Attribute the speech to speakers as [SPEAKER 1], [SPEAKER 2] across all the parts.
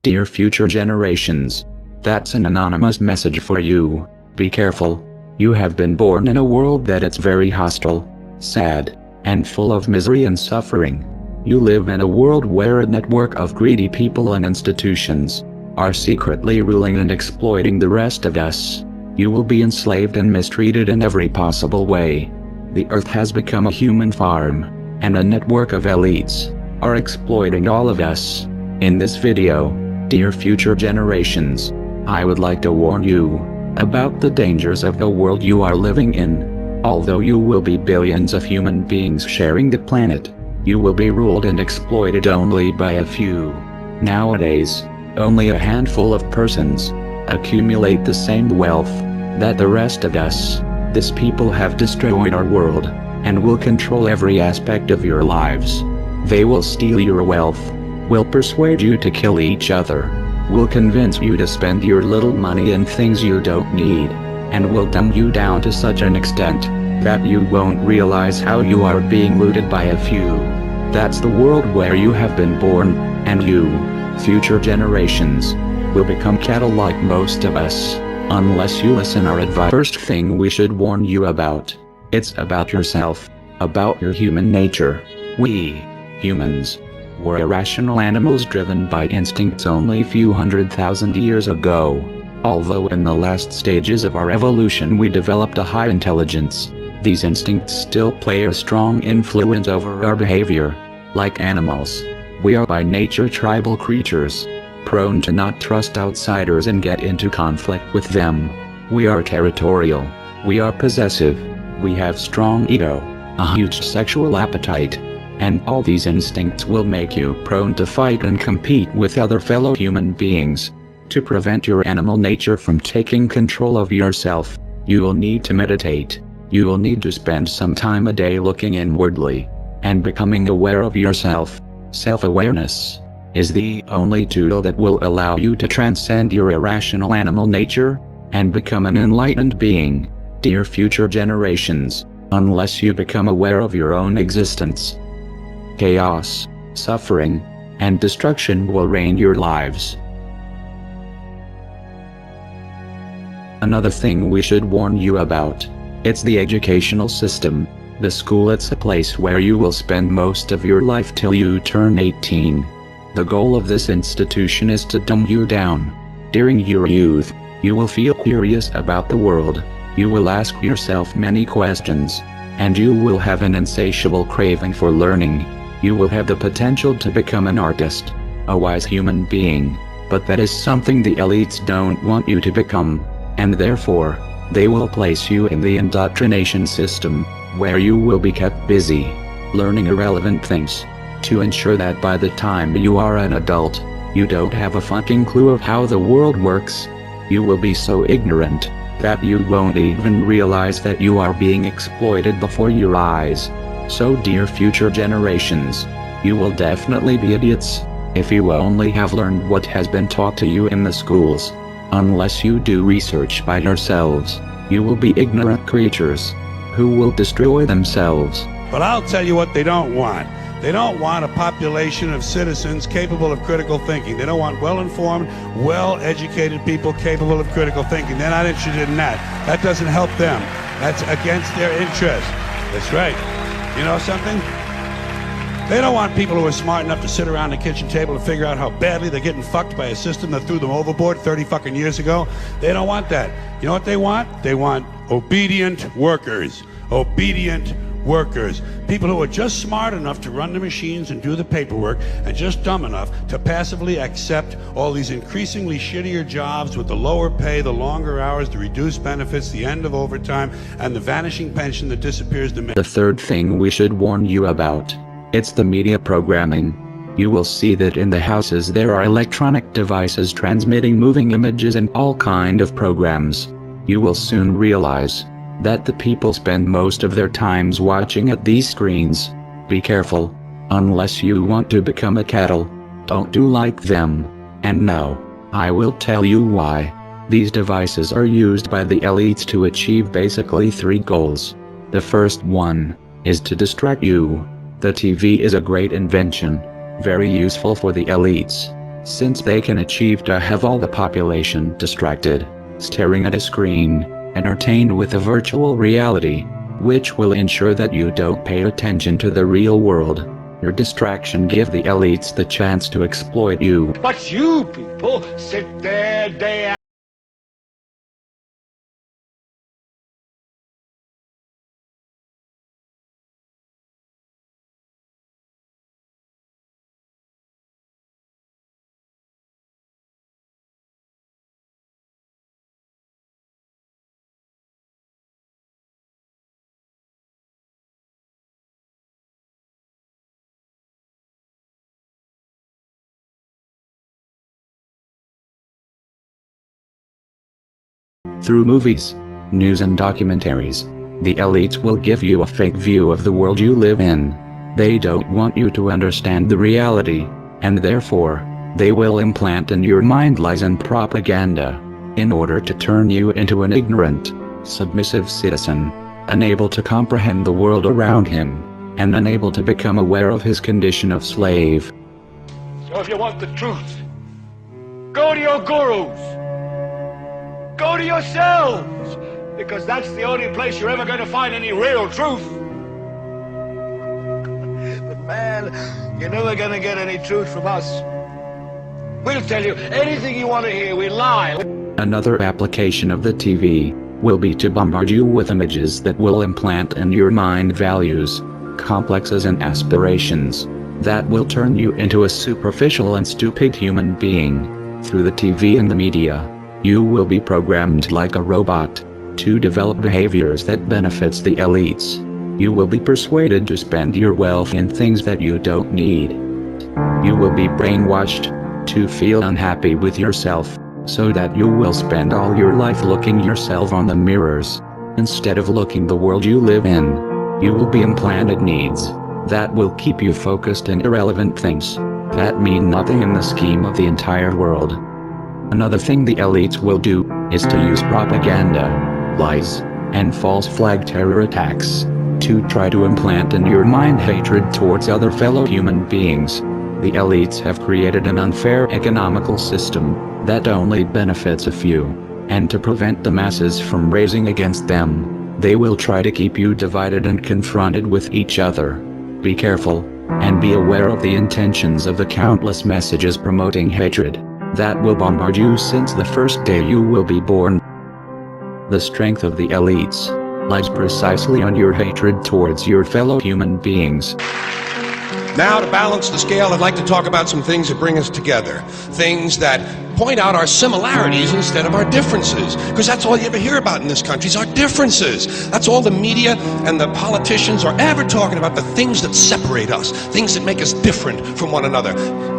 [SPEAKER 1] Dear future generations. That's an anonymous message for you. Be careful. You have been born in a world that it's very hostile, sad, and full of misery and suffering. You live in a world where a network of greedy people and institutions are secretly ruling and exploiting the rest of us. You will be enslaved and mistreated in every possible way. The earth has become a human farm, and a network of elites are exploiting all of us. In this video, dear future generations, I would like to warn you about the dangers of the world you are living in. Although you will be billions of human beings sharing the planet, you will be ruled and exploited only by a few. Nowadays, only a handful of persons accumulate the same wealth that the rest of us. These people have destroyed our world and will control every aspect of your lives. They will steal your wealth, will persuade you to kill each other, will convince you to spend your little money in things you don't need, and will dumb you down to such an extent that you won't realize how you are being looted by a few. That's the world where you have been born, and you, future generations, will become cattle like most of us, unless you listen our advice. First thing we should warn you about, it's about yourself, about your human nature. We, humans, were irrational animals driven by instincts only a few 100,000 years ago. Although in the last stages of our evolution we developed a high intelligence, these instincts still play a strong influence over our behavior. Like animals, we are by nature tribal creatures, prone to not trust outsiders and get into conflict with them. We are territorial, we are possessive, we have strong ego, a huge sexual appetite, and all these instincts will make you prone to fight and compete with other fellow human beings. To prevent your animal nature from taking control of yourself, you will need to meditate. You will need to spend some time a day looking inwardly and becoming aware of yourself. Self-awareness is the only tool that will allow you to transcend your irrational animal nature and become an enlightened being. Dear future generations, unless you become aware of your own existence, chaos, suffering, and destruction will reign your lives. Another thing we should warn you about, it's the educational system. The school, it's a place where you will spend most of your life till you turn 18. The goal of this institution is to dumb you down. During your youth, you will feel curious about the world. You will ask yourself many questions, and you will have an insatiable craving for learning. You will have the potential to become an artist, a wise human being, but that is something the elites don't want you to become, and therefore, they will place you in the indoctrination system, where you will be kept busy, learning irrelevant things, to ensure that by the time you are an adult, you don't have a fucking clue of how the world works. You will be so ignorant that you won't even realize that you are being exploited before your eyes. So dear future generations, you will definitely be idiots if you only have learned what has been taught to you in the schools. Unless you do research by yourselves, you will be ignorant creatures who will destroy themselves.
[SPEAKER 2] But I'll tell you what they don't want. They don't want a population of citizens capable of critical thinking. They don't want well-informed, well-educated people capable of critical thinking. They're not interested in that. That doesn't help them. That's against their interest. That's right. You know something? They don't want people who are smart enough to sit around the kitchen table and figure out how badly they're getting fucked by a system that threw them overboard 30 fucking years ago. They don't want that. You know what they want? They want obedient workers. Obedient workers. People who are just smart enough to run the machines and do the paperwork, and just dumb enough to passively accept all these increasingly shittier jobs with the lower pay, the longer hours, the reduced benefits, the end of overtime, and the vanishing pension that disappears the minute.
[SPEAKER 1] The third thing we should warn you about, it's the media programming. You will see that in the houses there are electronic devices transmitting moving images and all kind of programs. You will soon realize that the people spend most of their times watching at these screens. Be careful. Unless you want to become a cattle, don't do like them. And no, I will tell you why. These devices are used by the elites to achieve basically 3 goals. The first one is to distract you. The TV is a great invention, very useful for the elites. since they can achieve to have all the population distracted, staring at a screen, entertained with a virtual reality, which will ensure that you don't pay attention to the real world. Your distraction give the elites the chance to exploit you.
[SPEAKER 3] But you people sit there day after
[SPEAKER 1] Through movies, news and documentaries, the elites will give you a fake view of the world you live in. They don't want you to understand the reality, and therefore, they will implant in your mind lies and propaganda, in order to turn you into an ignorant, submissive citizen, unable to comprehend the world around him, and unable to become aware of his condition of slave.
[SPEAKER 3] So if you want the truth, go to your gurus. Go to yourselves, because that's the only place you're ever going to find any real truth. But man, you're never going to get any truth from us. We'll tell you anything you want to hear. We lie.
[SPEAKER 1] Another application of the TV will be to bombard you with images that will implant in your mind values, complexes and aspirations that will turn you into a superficial and stupid human being. Through the TV and the media, you will be programmed like a robot to develop behaviors that benefits the elites. You will be persuaded to spend your wealth in things that you don't need. You will be brainwashed to feel unhappy with yourself, so that you will spend all your life looking yourself on the mirrors, instead of looking the world you live in. You will be implanted needs that will keep you focused in irrelevant things that mean nothing in the scheme of the entire world. Another thing the elites will do is to use propaganda, lies, and false flag terror attacks to try to implant in your mind hatred towards other fellow human beings. The elites have created an unfair economical system that only benefits a few, and to prevent the masses from raising against them, they will try to keep you divided and confronted with each other. Be careful, and be aware of the intentions of the countless messages promoting hatred that will bombard you since the first day you will be born. The strength of the elites lies precisely on your hatred towards your fellow human beings.
[SPEAKER 4] Now, to balance the scale, I'd like to talk about some things that bring us together. Things that point out our similarities instead of our differences. Because that's all you ever hear about in this country is our differences. That's all the media and the politicians are ever talking about, the things that separate us, things that make us different from one another.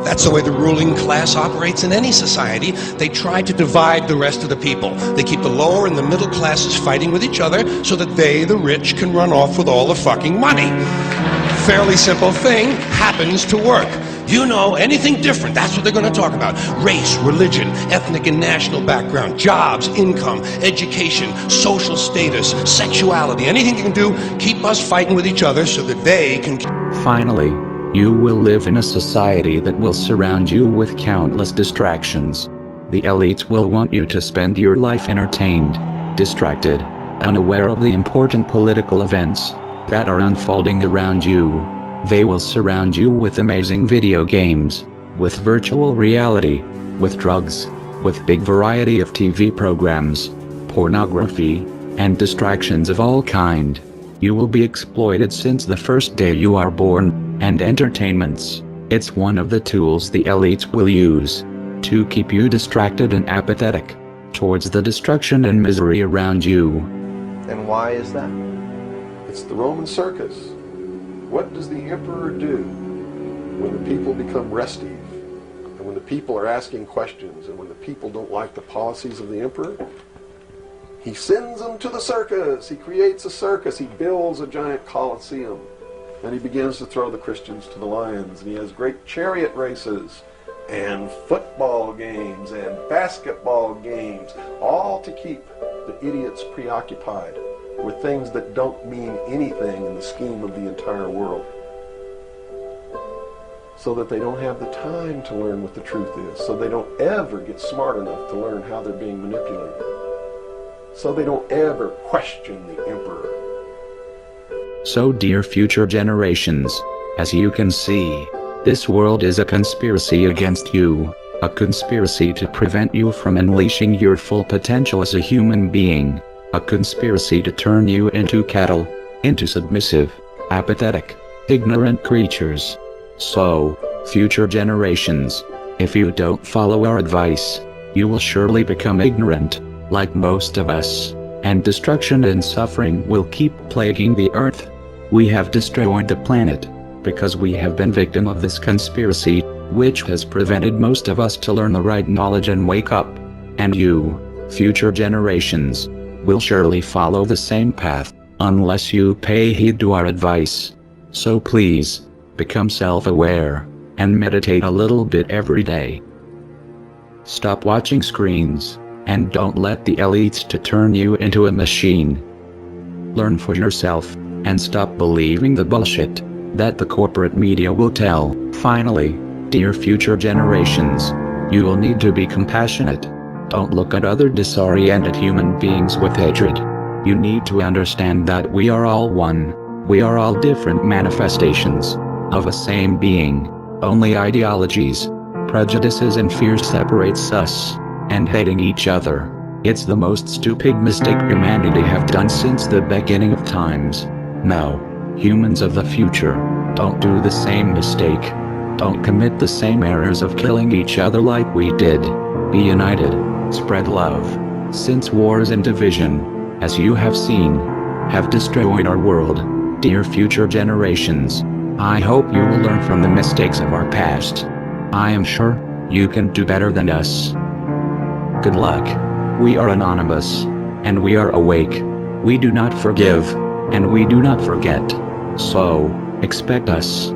[SPEAKER 4] That's the way the ruling class operates in any society. They try to divide the rest of the people. They keep the lower and the middle classes fighting with each other so that they, the rich, can run off with all the fucking money. Fairly simple thing, happens to work. You know, anything different, that's what they're going to talk about. Race, religion, ethnic and national background, jobs, income, education, social status, sexuality, anything you can do, keep us fighting with each other so that they can...
[SPEAKER 1] Finally, you will live in a society that will surround you with countless distractions. The elites will want you to spend your life entertained, distracted, unaware of the important political events that are unfolding around you. They will surround you with amazing video games, with virtual reality, with drugs, with big variety of TV programs, pornography, and distractions of all kind. You will be exploited since the first day you are born, and entertainments, it's one of the tools the elites will use to keep you distracted and apathetic towards the destruction and misery around you.
[SPEAKER 5] And why is that? It's the Roman circus. What does the emperor do when the people become restive, and when the people are asking questions, and when the people don't like the policies of the emperor? He sends them to the circus. He creates a circus. He builds a giant coliseum, and he begins to throw the Christians to the lions. And he has great chariot races and football games and basketball games, all to keep the idiots preoccupied with things that don't mean anything in the scheme of the entire world. so that they don't have the time to learn what the truth is, so they don't ever get smart enough to learn how they're being manipulated, so they don't ever question the emperor.
[SPEAKER 1] So dear future generations, as you can see, this world is a conspiracy against you, a conspiracy to prevent you from unleashing your full potential as a human being, a conspiracy to turn you into cattle, into submissive, apathetic, ignorant creatures. So, future generations, if you don't follow our advice, you will surely become ignorant, like most of us, and destruction and suffering will keep plaguing the earth. We have destroyed the planet, because we have been victim of this conspiracy, which has prevented most of us to learn the right knowledge and wake up. And you, future generations, will surely follow the same path, unless you pay heed to our advice. So please, become self-aware, and meditate a little bit every day. Stop watching screens, and don't let the elites to turn you into a machine. Learn for yourself, and stop believing the bullshit that the corporate media will tell. Finally, dear future generations, you will need to be compassionate. Don't look at other disoriented human beings with hatred. You need to understand that we are all one. We are all different manifestations of a same being. Only ideologies, prejudices and fears separates us, and hating each other. It's the most stupid mistake humanity have done since the beginning of times. Now, humans of the future, don't do the same mistake. Don't commit the same errors of killing each other like we did. Be united, spread love, since wars and division, as you have seen, have destroyed our world. Dear future generations, I hope you will learn from the mistakes of our past. I am sure you can do better than us. Good luck. We are anonymous, and we are awake. We do not forgive, and we do not forget. So, expect us.